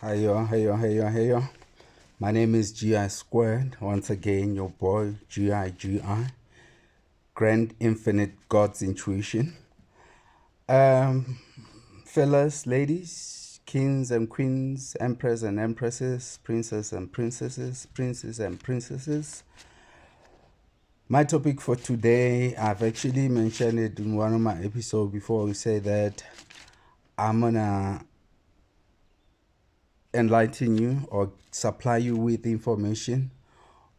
Hey yo. My name is GI Squared. Once again, your boy GI, Grand Infinite God's Intuition. Um, Fellas, ladies, kings and queens, emperors and empresses, princes and princesses, princes and princesses. My topic for today, I've actually mentioned it in one of my episodes before. We say that I'm gonna enlighten you or supply you with information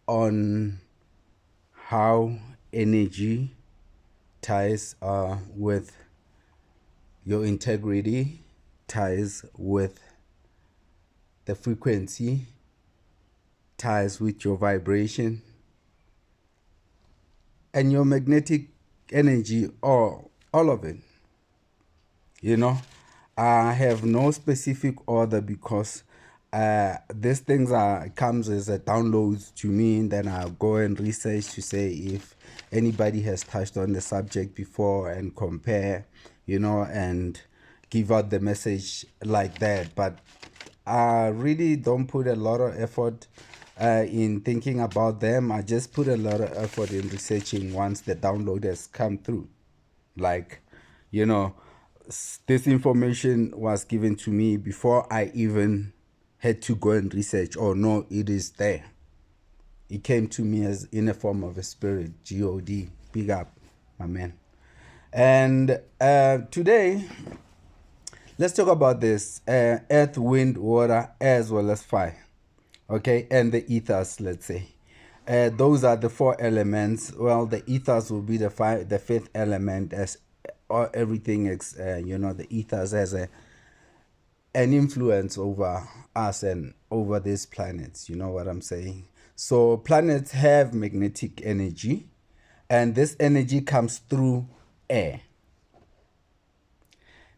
on how energy ties with your integrity, ties with the frequency, ties with your vibration, and your magnetic energy, all of it. You know, I have no specific order because these things comes as a download to me, and then I'll go and research to say if anybody has touched on the subject before and compare, and give out the message like that. But I really don't put a lot of effort in thinking about them. I just put a lot of effort in researching once the download has come through. Like, you know, this information was given to me before I even had to go and research or know it is there. It came to me as in a form of a spirit. God, big up, my man. And today, let's talk about this earth, wind, water, as well as fire. Okay, and the ethers, let's say. Those are the four elements. Well, the ethers will be the fifth element, as everything is. The ethers has an influence over us and over these planets. You know what I'm saying? So planets have magnetic energy, and this energy comes through air.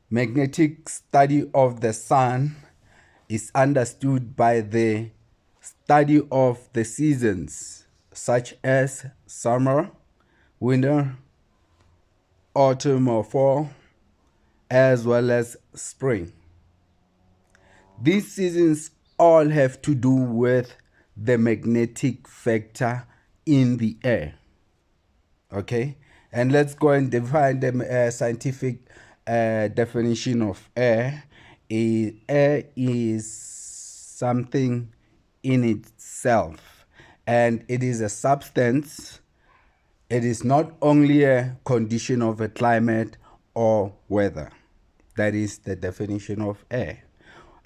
Magnetic study of the sun is understood by the study of the seasons, such as summer, winter, autumn or fall, as well as spring. These seasons all have to do with the magnetic factor in the air. Okay, and let's go and define the scientific definition of air. Air is something in itself, and it is a substance. It is not only a condition of a climate or weather. That is the definition of air.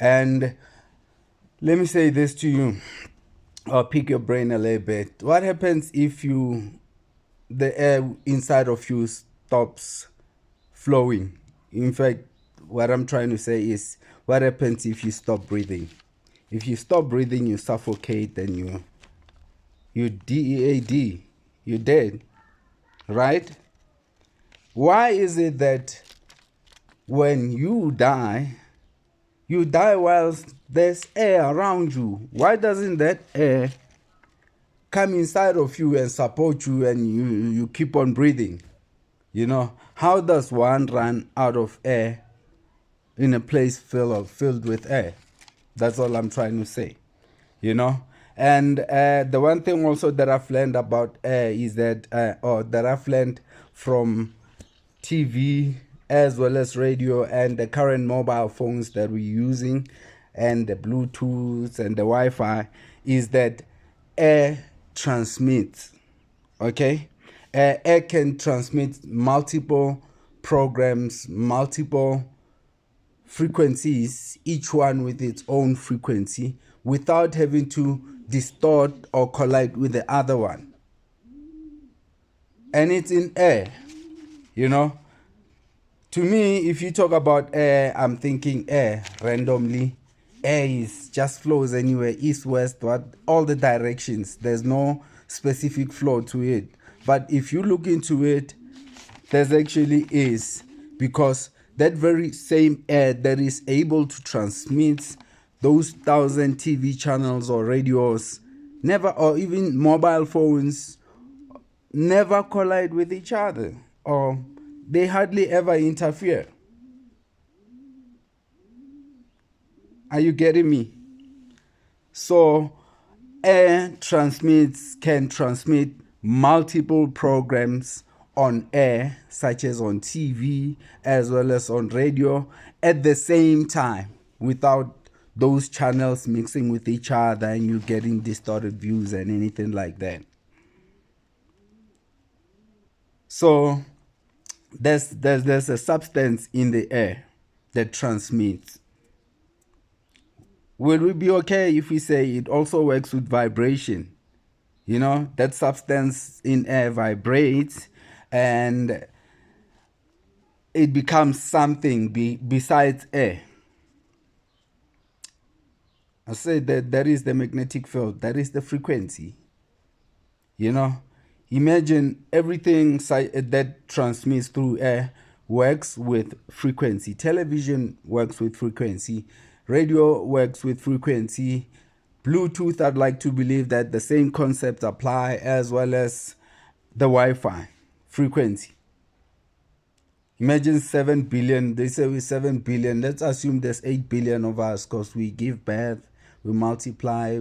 And let me say this to you, or pick your brain a little bit. What happens if the air inside of you stops flowing? In fact, what I'm trying to say is, what happens if you stop breathing? If you stop breathing, you suffocate and you DEAD, you're dead, right? Why is it that when you die whilst there's air around you? Why doesn't that air come inside of you and support you and you keep on breathing? How does one run out of air in a place filled with air? That's all I'm trying to say. And the one thing also that I've learned about air is that, or that I've learned from TV as well as radio and the current mobile phones that we're using and the Bluetooth and the Wi-Fi, is that air transmits. Okay, air can transmit multiple programs, multiple frequencies, each one with its own frequency, without having to distort or collide with the other one. And it's in air. To me, if you talk about air, I'm thinking air randomly. Air is just flows anywhere, east, west, all the directions. There's no specific flow to it. But if you look into it, there's actually is, because that very same air that is able to transmit those 1,000 TV channels or radios, never, or even mobile phones, never collide with each other, or they hardly ever interfere. Are you getting me? So air can transmit multiple programs on air, such as on TV as well as on radio, at the same time, without those channels mixing with each other and you getting distorted views and anything like that. So there's a substance in the air that transmits. Will we be okay if we say it also works with vibration? You know, that substance in air vibrates and it becomes something besides air. I said that is the magnetic field, that is the frequency. You know, imagine everything that transmits through air works with frequency. Television works with frequency. Radio works with frequency. Bluetooth, I'd like to believe that the same concepts apply, as well as the Wi-Fi frequency. Imagine 7 billion, they say we're 7 billion. Let's assume there's 8 billion of us because we give birth, we multiply,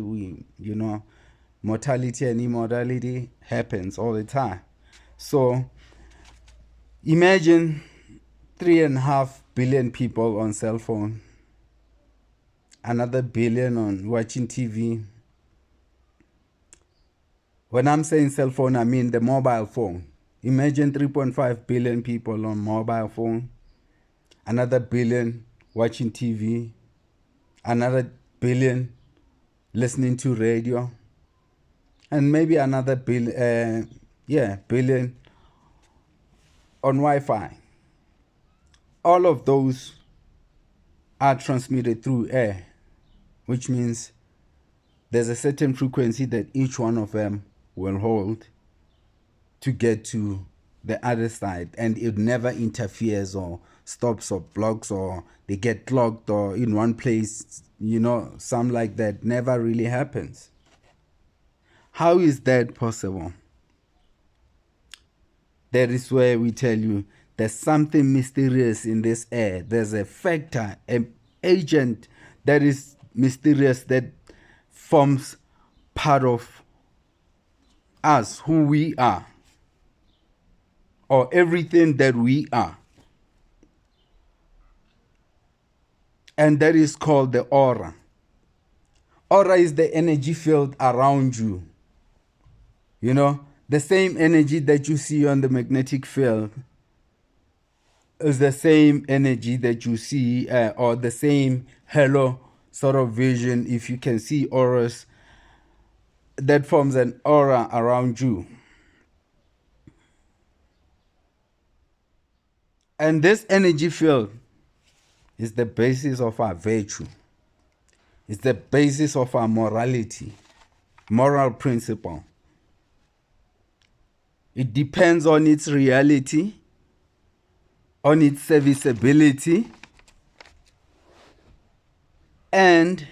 mortality and immortality happens all the time. So imagine 3.5 billion people on cell phone, another billion on watching TV. When I'm saying cell phone, I mean the mobile phone. Imagine 3.5 billion people on mobile phone, another billion watching TV, another billion listening to radio, and maybe another billion on Wi-Fi. All of those are transmitted through air, which means there's a certain frequency that each one of them will hold to get to the other side, and it never interferes or stops or blocks or they get clogged or in one place, something like that never really happens. How is that possible? That is where we tell you there's something mysterious in this air. There's a factor, an agent that is mysterious that forms part of us, who we are, or everything that we are. And that is called the aura. Aura is the energy field around you. The same energy that you see on the magnetic field is the same energy that you see, or the same halo sort of vision. If you can see auras, that forms an aura around you. And this energy field is the basis of our virtue. It's the basis of our morality, moral principle. It depends on its reality, on its serviceability, and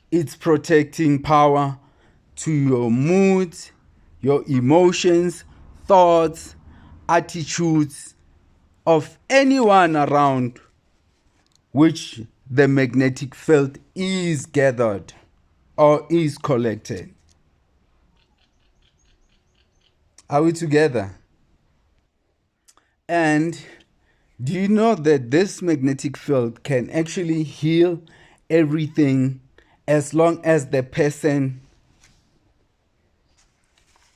its protecting power to your moods, your emotions, thoughts, attitudes of anyone around which the magnetic field is gathered or is collected. Are we together? And do you know that this magnetic field can actually heal everything as long as the person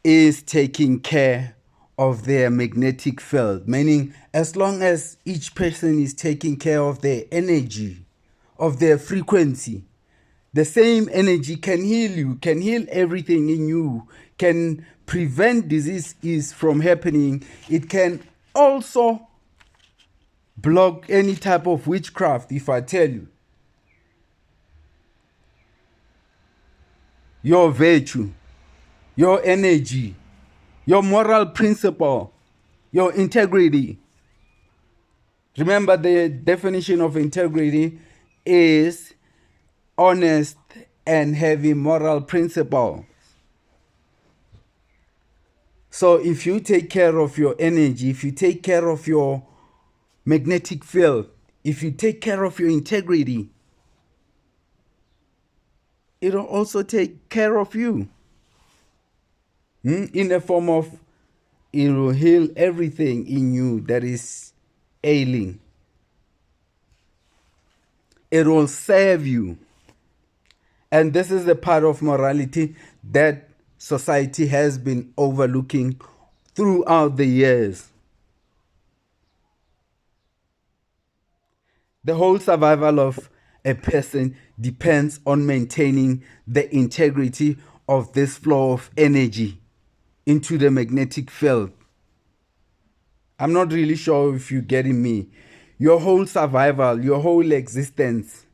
is taking care of their magnetic field? Meaning, as long as each person is taking care of their energy, of their frequency, the same energy can heal you, can heal everything in you, can prevent diseases from happening. It can also block any type of witchcraft. If I tell you, your virtue, your energy, your moral principle, your integrity. Remember, the definition of integrity is honest and having moral principle. So if you take care of your energy, if you take care of your magnetic field, if you take care of your integrity, it'll also take care of you. In the form of, it will heal everything in you that is ailing. It will serve you. And this is the part of morality that society has been overlooking throughout the years. The whole survival of a person depends on maintaining the integrity of this flow of energy into the magnetic field. I'm not really sure if you're getting me. Your whole survival, your whole existence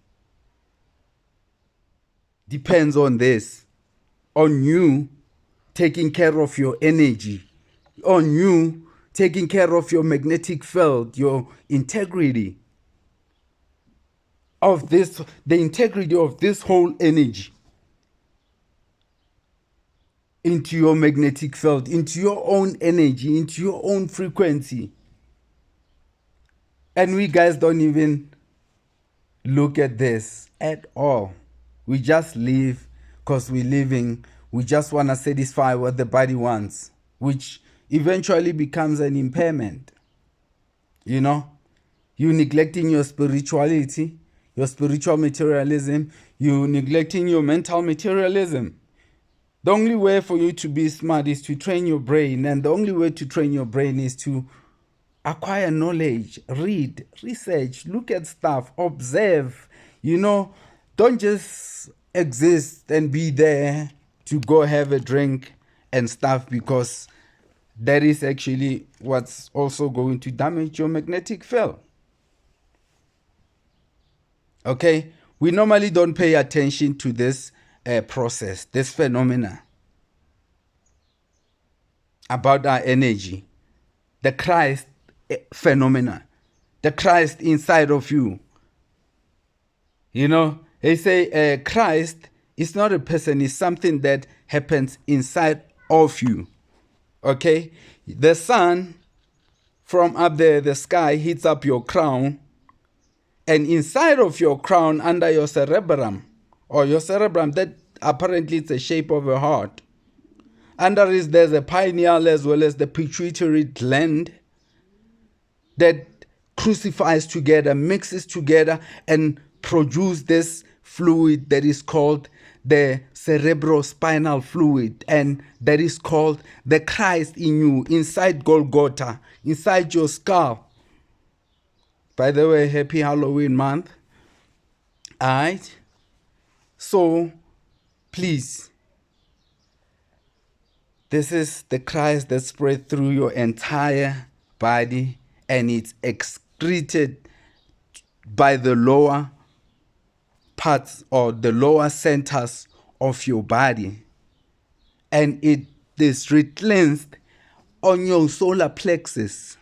depends on this, on you taking care of your energy, on you taking care of your magnetic field, your integrity of this, the integrity of this whole energy into your magnetic field, into your own energy, into your own frequency. And we guys don't even look at this at all. We just live because we're living. We just want to satisfy what the body wants, which eventually becomes an impairment. You know, you neglecting your spirituality, your spiritual materialism, you neglecting your mental materialism. The only way for you to be smart is to train your brain, and the only way to train your brain is to acquire knowledge, read, research, look at stuff, observe. You know, don't just exist and be there to go have a drink and stuff, because that is actually what's also going to damage your magnetic field. Okay, we normally don't pay attention to this process, this phenomena about our energy, the Christ phenomena, the Christ inside of you. You know, they say Christ is not a person, it's something that happens inside of you. Okay, the sun from up there, the sky hits up your crown, and inside of your crown, under your cerebrum, or your cerebrum, that apparently it's the shape of a heart. Under it, there's a pineal as well as the pituitary gland that crucifies together, mixes together, and produce this fluid that is called the cerebrospinal fluid, and that is called the Christ in you, inside Golgotha, inside your skull. By the way, happy Halloween month. Alright? So, please, this is the Christ that spread through your entire body, and it's excreted by the lower parts or the lower centers of your body. And it is recleansed on your solar plexus.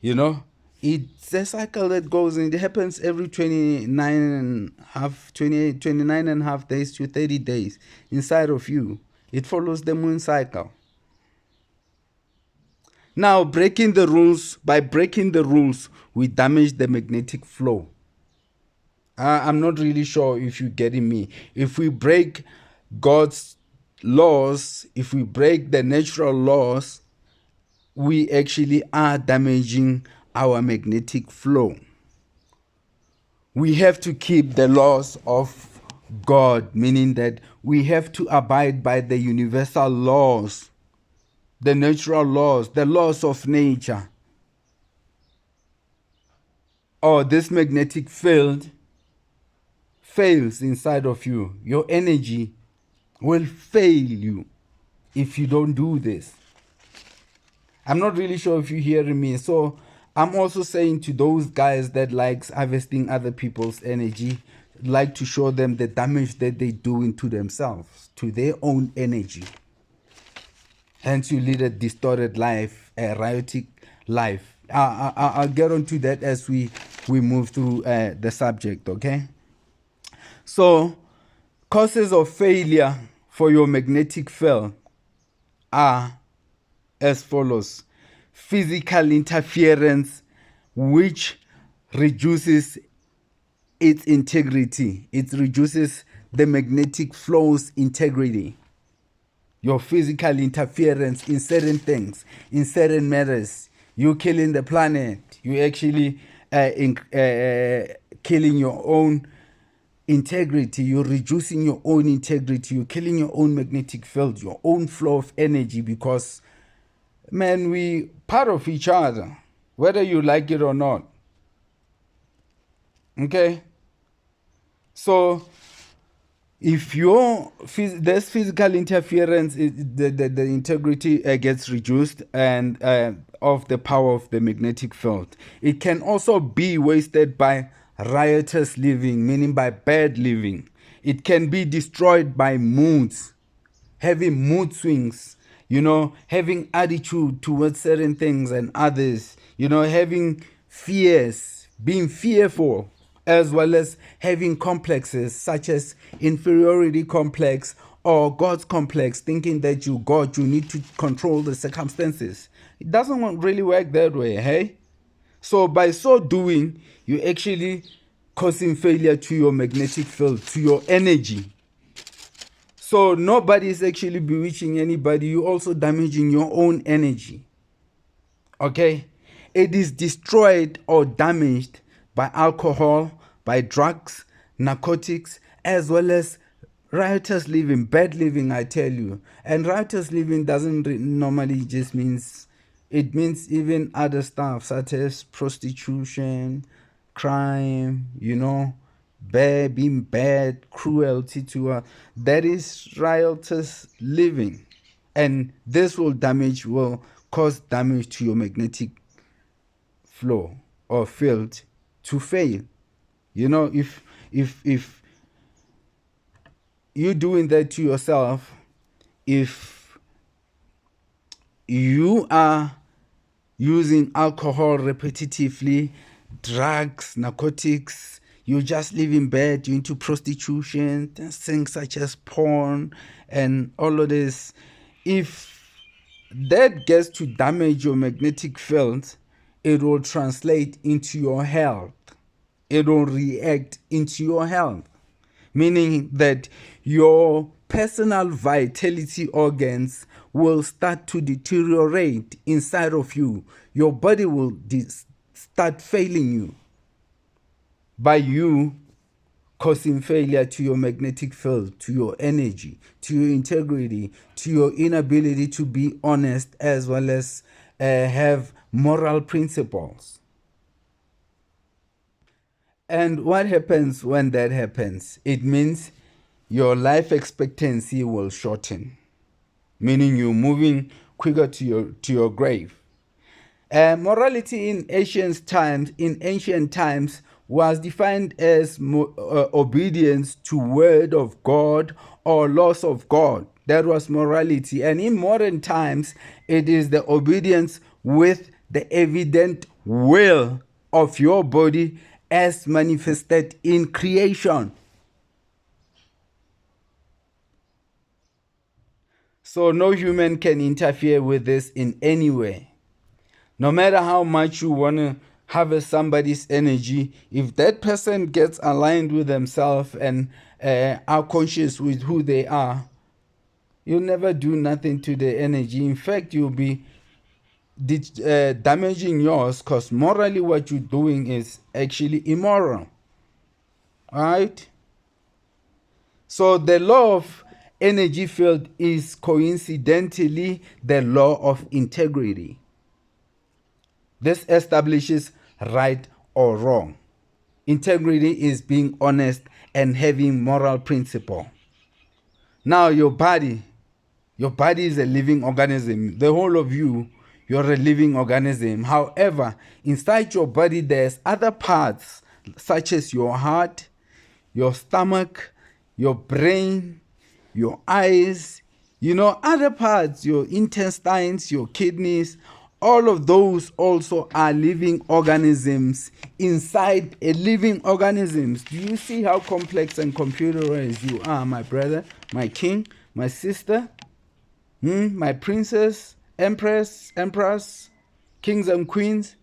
You know, it's a cycle that goes in. It happens every 29 and a half days to 30 days inside of you. It follows the moon cycle. Now, by breaking the rules, we damage the magnetic flow. I'm not really sure if you're getting me. If we break God's laws, if we break the natural laws, we actually are damaging our magnetic flow. We have to keep the laws of God, meaning that we have to abide by the universal laws, the natural laws, the laws of nature. Or this magnetic field fails inside of you. Your energy will fail you if you don't do this. I'm not really sure if you're hearing me. So I'm also saying to those guys that likes harvesting other people's energy, like to show them the damage that they do to themselves, to their own energy. Hence you lead a distorted life, a riotic life. I'll get onto that as we move through the subject, okay? So, causes of failure for your magnetic field are as follows: physical interference, which reduces its integrity. It reduces the magnetic flow's integrity. Your physical interference in certain things, in certain matters. You killing the planet. You actually killing your own integrity. You're reducing your own integrity. You're killing your own magnetic field, your own flow of energy, because, man, we part of each other, whether you like it or not. Okay? So if there's physical interference, the integrity gets reduced and of the power of the magnetic field. It can also be wasted by riotous living, meaning by bad living. It can be destroyed by moods, having mood swings, having attitude towards certain things and others, having fears, being fearful, as well as having complexes such as inferiority complex or God's complex, thinking that you God, you need to control the circumstances. It doesn't really work that way, hey? So by so doing, you actually causing failure to your magnetic field, to your energy. So nobody is actually bewitching anybody. You're also damaging your own energy. Okay? It is destroyed or damaged by alcohol, by drugs, narcotics, as well as riotous living, bad living, I tell you. And riotous living doesn't normally just means, it means even other stuff such as prostitution, crime, being bad, cruelty to her. That is riotous living. And this will cause damage to your magnetic flow or field to fail. If you're doing that to yourself, if you are using alcohol repetitively, drugs, narcotics, you just live in bed, you're into prostitution, things such as porn and all of this. If that gets to damage your magnetic field, it will translate into your health. It will react into your health, meaning that your personal vitality organs will start to deteriorate inside of you. Your body will start failing you by you causing failure to your magnetic field, to your energy, to your integrity, to your inability to be honest, as well as have moral principles. And what happens when that happens? It means your life expectancy will shorten, meaning you're moving quicker to your grave. Morality in ancient times was defined as obedience to word of God or laws of God. That was morality. And in modern times, it is the obedience with the evident will of your body as manifested in creation. So no human can interfere with this in any way. No matter how much you want to harvest somebody's energy, if that person gets aligned with themselves and are conscious with who they are, you'll never do nothing to the energy. In fact, you'll be damaging yours, because morally what you're doing is actually immoral. Alright? So the law of energy field is coincidentally the law of integrity. This establishes right or wrong. Integrity is being honest and having moral principle. Now your body is a living organism. The whole of you're a living organism. However, inside your body there's other parts such as your heart, your stomach, your brain, your eyes, other parts, your intestines, your kidneys. All of those also are living organisms inside a living organism. Do you see how complex and computerized you are, my brother, my king, my sister, my princess, empress, kings and queens?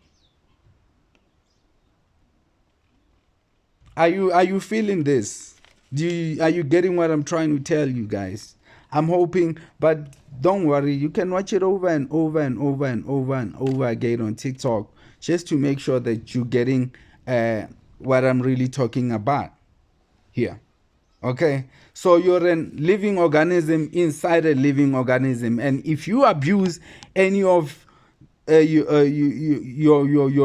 Are you feeling this? Are you getting what I'm trying to tell you guys? I'm hoping, but don't worry, you can watch it over and over and over and over and over again on TikTok, just to make sure that you're getting what I'm really talking about here. Okay, so you're a living organism inside a living organism, and if you abuse any of your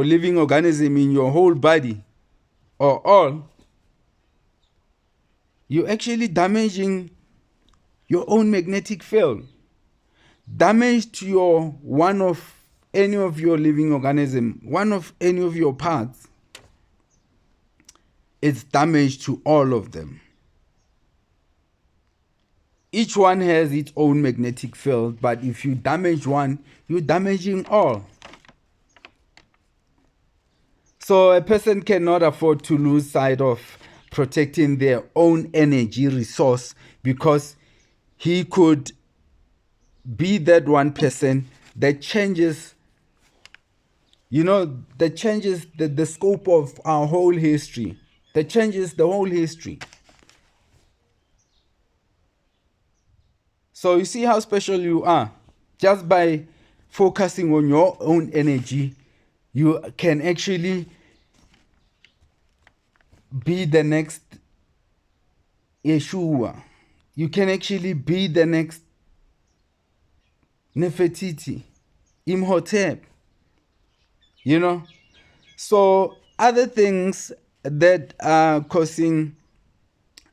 living organism in your whole body or all, you're actually damaging your own magnetic field. Damage to any of your living organism, one of any of your parts, it's damage to all of them. Each one has its own magnetic field, but if you damage one, you're damaging all. So a person cannot afford to lose sight of protecting their own energy resource, because he could be that one person that changes, the scope of our whole history, that changes the whole history. So you see how special you are. Just by focusing on your own energy, you can actually be the next Yeshua. You can actually be the next Nefertiti, Imhotep. So other things that are causing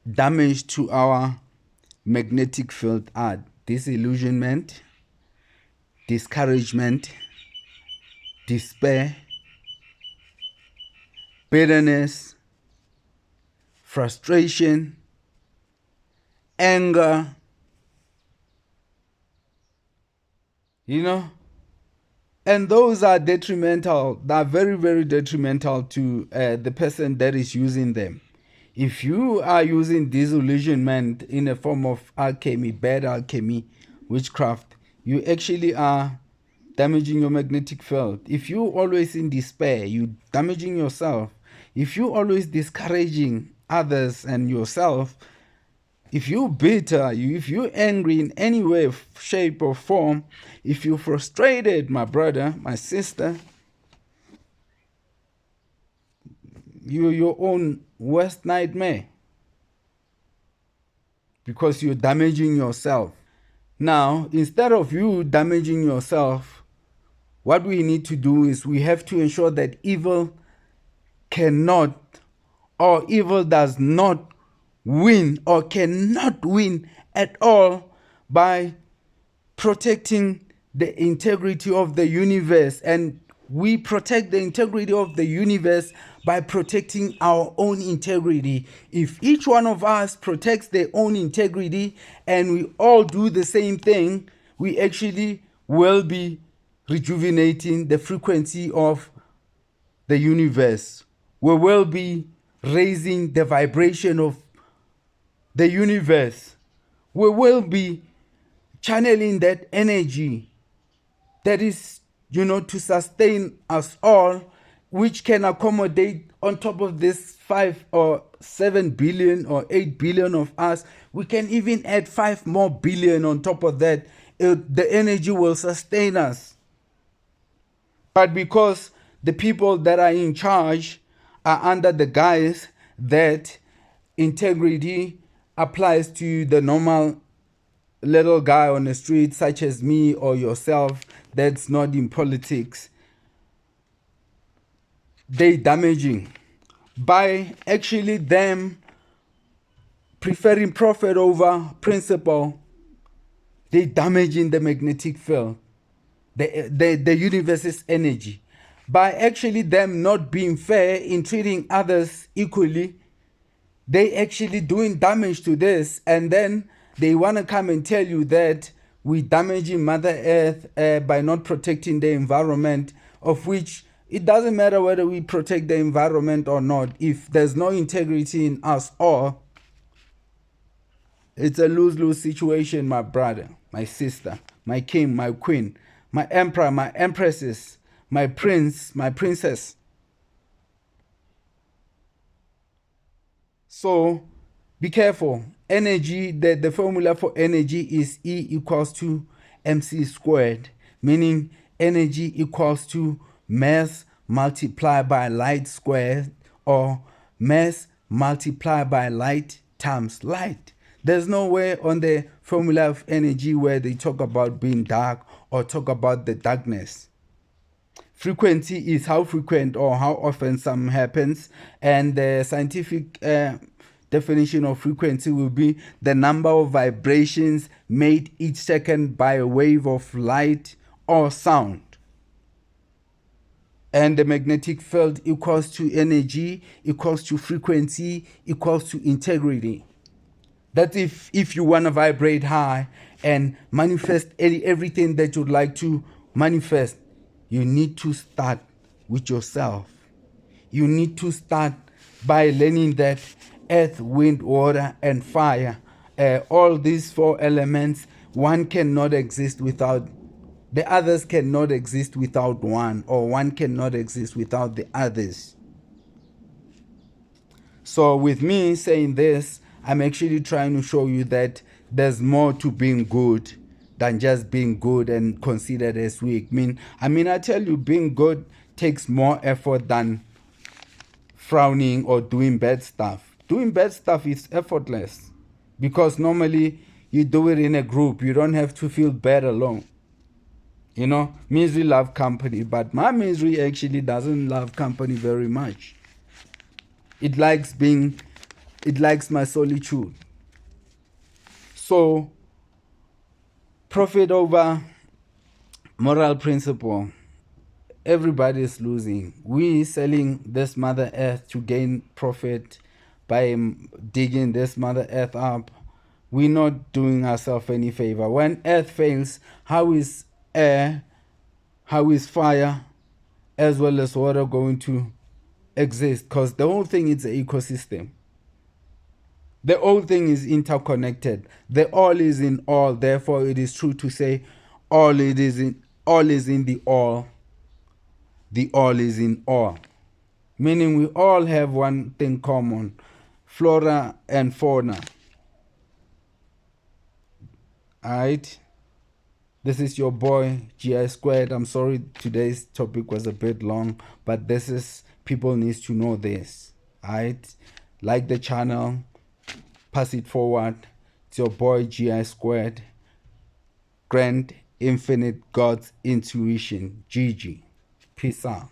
damage to our magnetic field are disillusionment, discouragement, despair, bitterness, frustration, anger, and those are detrimental. They are very, very detrimental to the person that is using them. If you are using disillusionment in a form of alchemy, bad alchemy, witchcraft, you actually are damaging your magnetic field. If you always in despair, you damaging yourself. If you always discouraging others and yourself, if you bitter, if you angry in any way, shape or form, if you frustrated, my brother, my sister, you're your own worst nightmare, because you're damaging yourself. Now, instead of you damaging yourself, what we need to do is we have to ensure that evil cannot, or evil does not win, or cannot win at all, by protecting the integrity of the universe. And we protect the integrity of the universe by protecting our own integrity. If each one of us protects their own integrity and we all do the same thing, we actually will be rejuvenating the frequency of the universe. We will be raising the vibration of the universe. We will be channeling that energy that is, to sustain us all, which can accommodate on top of this 5 or 7 billion or 8 billion of us. We can even add 5 more billion on top of that. The energy will sustain us. But because the people that are in charge are under the guise that integrity applies to the normal little guy on the street, such as me or yourself, that's not in politics, they damaging by actually them preferring profit over principle. They damaging the magnetic field, the universe's energy, by actually them not being fair in treating others equally. They actually doing damage to this, and then they want to come and tell you that we damaging Mother Earth by not protecting the environment, of which it doesn't matter whether we protect the environment or not. If there's no integrity in us all, it's a lose-lose situation, my brother, my sister, my king, my queen, my emperor, my empresses, my prince, my princess. So be careful. Energy, the formula for energy is E equals to mc squared, meaning energy equals to mass multiplied by light squared, or mass multiplied by light times light. There's nowhere on the formula of energy where they talk about being dark or talk about the darkness. Frequency is how frequent or how often something happens, and the scientific definition of frequency will be the number of vibrations made each second by a wave of light or sound. And the magnetic field equals to energy, equals to frequency, equals to integrity. That if you want to vibrate high and manifest everything that you'd like to manifest, you need to start with yourself. You need to start by learning that earth, wind, water, and fire, all these four elements, one cannot exist without the others, cannot exist without one, or one cannot exist without the others. So with me saying this, I'm actually trying to show you that there's more to being good than just being good and considered as weak. I mean, I tell you, being good takes more effort than frowning or doing bad stuff. Doing bad stuff is effortless because normally you do it in a group. You don't have to feel bad alone. You know, misery loves company, but my misery actually doesn't love company very much. It likes my solitude. So, profit over moral principle. Everybody is losing. We selling this Mother Earth to gain profit by digging this Mother Earth up. We're not doing ourselves any favor. When Earth fails, how is air, how is fire, as well as water going to exist? Because the whole thing is an ecosystem. The whole thing is interconnected. The all is in all. Therefore, it is true to say all is in the all. The all is in all. Meaning we all have one thing common: flora and fauna. Alright? This is your boy GI Squared. I'm sorry today's topic was a bit long, but this is, people needs to know this. Alright? Like the channel, pass it forward. It's your boy GI Squared. Grand Infinite God's Intuition. GG. Peace out.